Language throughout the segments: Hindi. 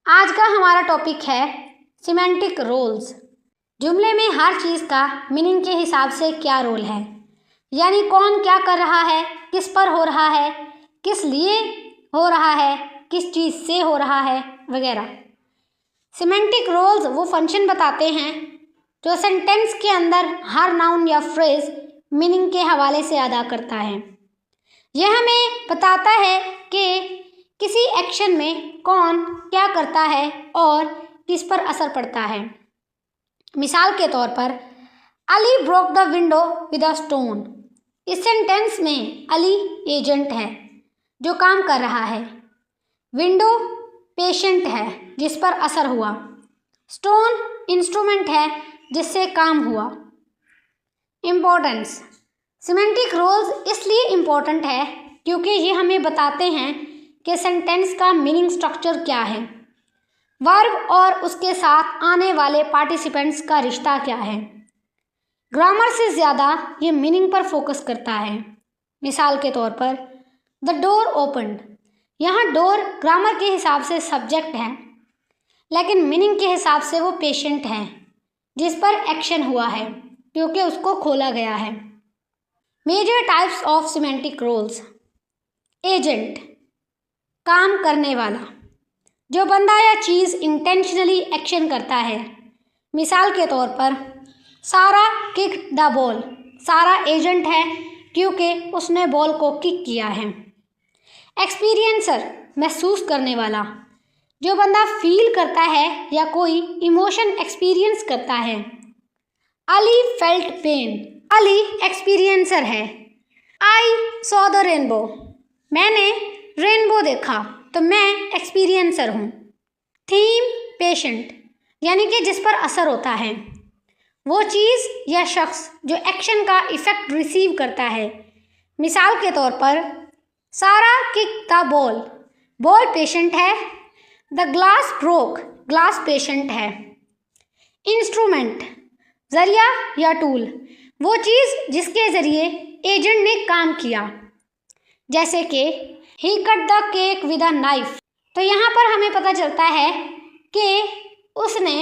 आज का हमारा टॉपिक है सिमेंटिक रोल्स। जुमले में हर चीज़ का मीनिंग के हिसाब से क्या रोल है, यानी कौन क्या कर रहा है, किस पर हो रहा है, किस लिए हो रहा है, किस चीज़ से हो रहा है वगैरह। सिमेंटिक रोल्स वो फंक्शन बताते हैं जो सेंटेंस के अंदर हर नाउन या फ्रेज मीनिंग के हवाले से अदा करता है। यह हमें बताता है कि किसी एक्शन में कौन क्या करता है और किस पर असर पड़ता है। मिसाल के तौर पर Ali broke the window with a stone. इस सेंटेंस में अली एजेंट है जो काम कर रहा है, विंडो पेशेंट है जिस पर असर हुआ, स्टोन इंस्ट्रूमेंट है जिससे काम हुआ। इम्पोर्टेंस। सिमेंटिक रोल्स इसलिए इम्पोर्टेंट है क्योंकि ये हमें बताते हैं कि सेंटेंस का मीनिंग स्ट्रक्चर क्या है, वर्ब और उसके साथ आने वाले पार्टिसिपेंट्स का रिश्ता क्या है। ग्रामर से ज़्यादा ये मीनिंग पर फोकस करता है। मिसाल के तौर पर द डोर ओपन्ड। यहाँ डोर ग्रामर के हिसाब से सब्जेक्ट है, लेकिन मीनिंग के हिसाब से वो पेशेंट है जिस पर एक्शन हुआ है क्योंकि उसको खोला गया है। Major types of semantic roles. Agent, काम करने वाला, जो बंदा या चीज़ इंटेंशनली एक्शन करता है। मिसाल के तौर पर सारा किक द बॉल। सारा एजेंट है क्योंकि उसने बॉल को किक किया है। एक्सपीरियंसर, महसूस करने वाला, जो बंदा फील करता है या कोई इमोशन एक्सपीरियंस करता है। Ali felt pain. Ali experiencer है। I saw the rainbow. मैंने रेनबो देखा तो मैं एक्सपीरियंसर हूँ। थीम, पेशेंट, यानी कि जिस पर असर होता है, वो चीज़ या शख्स जो एक्शन का इफ़ेक्ट रिसीव करता है। मिसाल के तौर पर Sara kick the ball. Ball patient है। The glass broke. Glass patient है। इंस्ट्रूमेंट, ज़रिया या टूल, वो चीज़ जिसके ज़रिए एजेंट ने काम किया, जैसे कि he cut the cake with a knife. तो यहाँ पर हमें पता चलता है कि उसने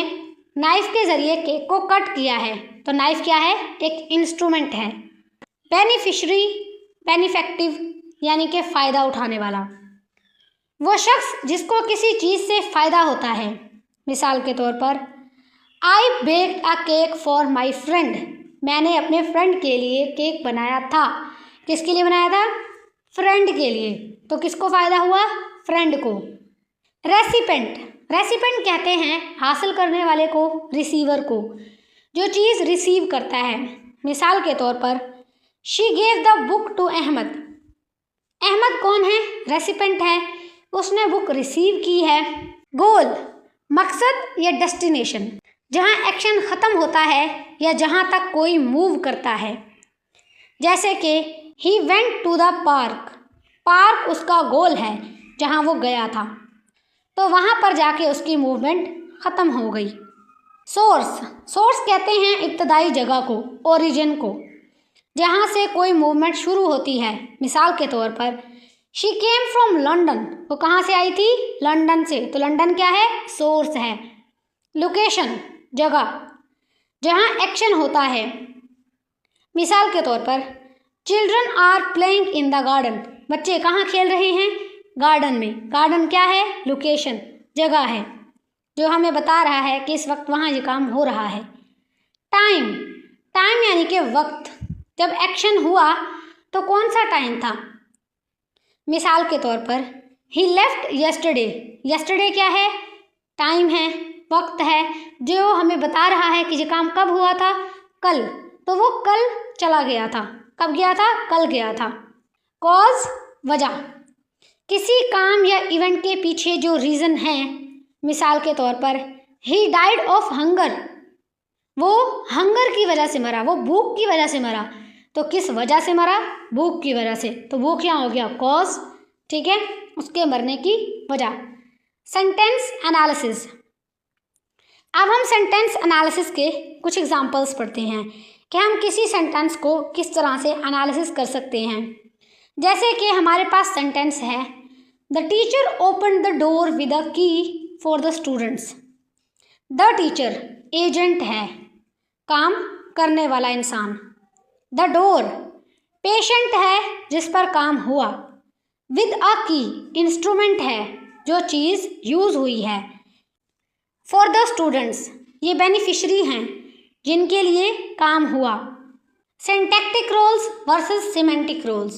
नाइफ के ज़रिए केक को कट किया है। तो नाइफ क्या है? एक इंस्ट्रूमेंट है। बेनिफिशरी, बेनिफेक्टिव, यानी कि फ़ायदा उठाने वाला, वो शख्स जिसको किसी चीज़ से फ़ायदा होता है। मिसाल के तौर पर I baked a cake for my friend. मैंने अपने फ्रेंड के लिए केक बनाया था। किसके लिए बनाया था? फ्रेंड के लिए। तो किसको फ़ायदा हुआ? फ्रेंड को। रेसिपेंट, रेसिपेंट कहते हैं हासिल करने वाले को, रिसीवर को, जो चीज़ रिसीव करता है। मिसाल के तौर पर she gave the book to Ahmad. Ahmad कौन है? रेसिपेंट है, उसने बुक रिसीव की है। गोल, मकसद या डेस्टिनेशन, जहाँ एक्शन ख़त्म होता है या जहाँ तक कोई मूव करता है। जैसे कि he went to the park. Park उसका गोल है जहाँ वो गया था, तो वहाँ पर जाके उसकी मूवमेंट ख़त्म हो गई। सोर्स, सोर्स कहते हैं इब्तदाई जगह को, ओरिजिन को, जहाँ से कोई मूवमेंट शुरू होती है। मिसाल के तौर पर शी केम फ्रॉम लंदन। वो कहाँ से आई थी? लंदन से। तो लंदन क्या है? सोर्स है। लोकेशन, जगह जहाँ एक्शन होता है। मिसाल के तौर पर children are playing in the garden. बच्चे कहाँ खेल रहे हैं? गार्डन में। गार्डन क्या है? लोकेशन, जगह है जो हमें बता रहा है कि इस वक्त वहाँ ये काम हो रहा है। टाइम, टाइम यानी कि वक्त। जब एक्शन हुआ तो कौन सा टाइम था? मिसाल के तौर पर ही लेफ्ट यस्टरडे। यस्टरडे क्या है? टाइम है, वक्त है जो हमें बता रहा है कि ये काम कब हुआ था? कल। तो वो कल चला गया था। कब गया था? कल गया था। कॉज, वजह, किसी काम या इवेंट के पीछे जो रीज़न है। मिसाल के तौर पर ही डाइड ऑफ हंगर। वो हंगर की वजह से मरा, वो भूख की वजह से मरा। तो किस वजह से मरा? भूख की वजह से। तो वो क्या हो गया? कॉज। ठीक है, उसके मरने की वजह। Sentence analysis. अब हम सेंटेंस एनालिसिस के कुछ एग्जांपल्स पढ़ते हैं कि हम किसी सेंटेंस को किस तरह से एनालिसिस कर सकते हैं। जैसे कि हमारे पास सेंटेंस है the teacher open the door with a key for the students. The teacher agent है, काम करने वाला इंसान। द डोर पेशेंट है, जिस पर काम हुआ। विद अ की इंस्ट्रूमेंट है, जो चीज़ यूज़ हुई है। फॉर द स्टूडेंट्स ये बेनिफिशरी हैं, जिनके लिए काम हुआ। Syntactic roles versus semantic roles.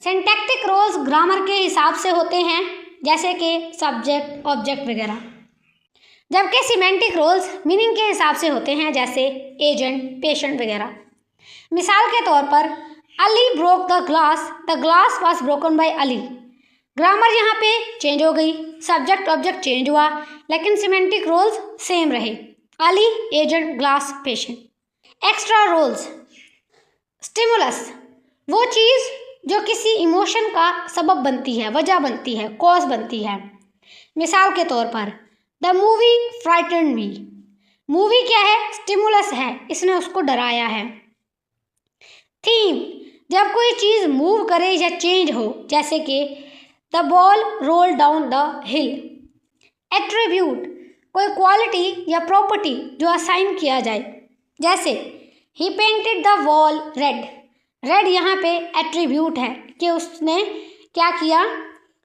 Syntactic roles grammar के हिसाब से होते हैं, जैसे कि सब्जेक्ट, ऑब्जेक्ट वगैरह, जबकि सिमेंटिक रोल्स मीनिंग के हिसाब से होते हैं, जैसे एजेंट, पेशेंट वगैरह। मिसाल के तौर पर Ali broke the glass was broken by Ali. Grammar यहाँ पे चेंज हो गई, सब्जेक्ट ऑब्जेक्ट चेंज हुआ, लेकिन सिमेंटिक रोल्स सेम रहे। Ali, agent, glass, patient. Extra roles. Stimulus वो चीज़ जो किसी इमोशन का सबब बनती है, वजह बनती है, कॉज बनती है। मिसाल के तौर पर the movie frightened me. Movie क्या है? स्टिमुलस है, इसने उसको डराया है। थीम जब कोई चीज़ मूव करे या चेंज हो, जैसे कि the ball roll down the hill. Attribute कोई क्वालिटी या प्रॉपर्टी जो असाइन किया जाए, जैसे he painted the wall red. Red यहाँ पे एट्रीब्यूट है कि उसने क्या किया,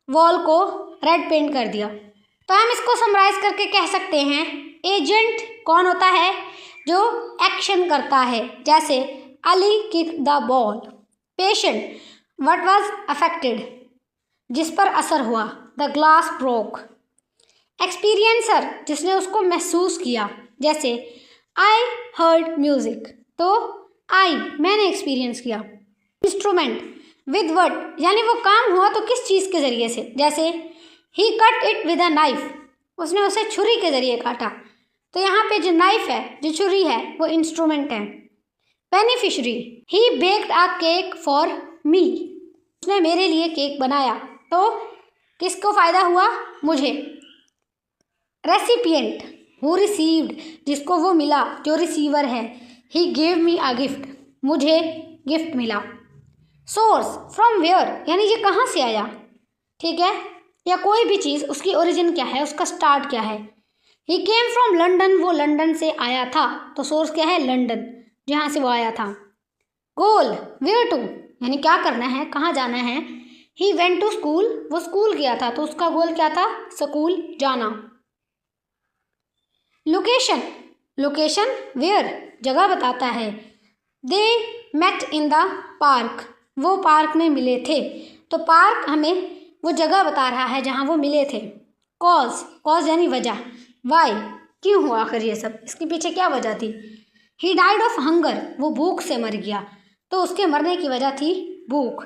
वॉल को रेड पेंट कर दिया। तो हम इसको समराइज करके कह सकते हैं, एजेंट कौन होता है? जो एक्शन करता है, जैसे Ali kick the ball. Patient what was affected, जिस पर असर हुआ, द ग्लास ब्रोक। एक्सपीरियंसर जिसने उसको महसूस किया, जैसे आई हर्ड म्यूजिक, तो आई मैंने एक्सपीरियंस किया। इंस्ट्रूमेंट विद व्हाट, यानी वो काम हुआ तो किस चीज़ के ज़रिए से, जैसे he cut it with a knife, उसने उसे छुरी के ज़रिए काटा। तो यहाँ पे जो नाइफ है, जो छुरी है, वो इंस्ट्रूमेंट है। Beneficiary he baked a cake for me, उसने मेरे लिए केक बनाया, तो किसको फ़ायदा हुआ? मुझे। रेसिपिएंट हु रिसीव्ड, जिसको वो मिला, जो रिसीवर है। He gave me a gift, मुझे गिफ्ट मिला। सोर्स फ्रॉम वेयर, यानी ये कहाँ से आया, ठीक है, या कोई भी चीज़ उसकी ओरिजिन क्या है, उसका स्टार्ट क्या है। ही केम फ्रॉम लंदन, वो लंदन से आया था, तो सोर्स क्या है? लंदन, जहाँ से वो आया था। गोल वेयर टू, यानी क्या करना है, कहाँ जाना है। ही वेंट टू स्कूल, वो स्कूल गया था, तो उसका गोल क्या था? स्कूल जाना। लोकेशन, लोकेशन वेयर, जगह बताता है। They met in the park, वो पार्क में मिले थे, तो पार्क हमें वो जगह बता रहा है जहाँ वो मिले थे। कॉज, कॉज यानी वजह, वाई क्यों हुआ आखिर ये सब, इसके पीछे क्या वजह थी। ही डाइड ऑफ हंगर, वो भूख से मर गया, तो उसके मरने की वजह थी भूख।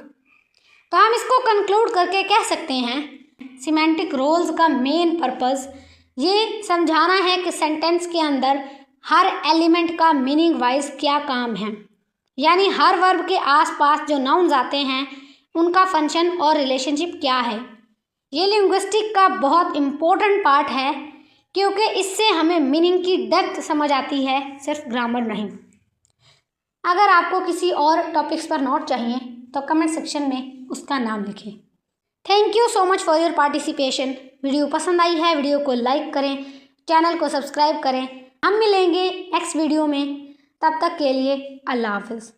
तो हम इसको कंक्लूड करके कह सकते हैं, सिमेंटिक रोल्स का मेन पर्पस ये समझाना है कि सेंटेंस के अंदर हर एलिमेंट का मीनिंग वाइज क्या काम है, यानी हर वर्ब के आसपास जो नाउन्स आते हैं उनका फंक्शन और रिलेशनशिप क्या है। ये लिंग्विस्टिक का बहुत इम्पोर्टेंट पार्ट है, क्योंकि इससे हमें मीनिंग की डेप्थ समझ आती है, सिर्फ ग्रामर नहीं। अगर आपको किसी और टॉपिक्स पर नोट चाहिए तो कमेंट सेक्शन में उसका नाम लिखें। Thank you so much for your participation. Video पसंद आई है, वीडियो को लाइक करें, चैनल को सब्सक्राइब करें। हम मिलेंगे नेक्स्ट वीडियो में, तब तक के लिए अल्लाह हाफिज़।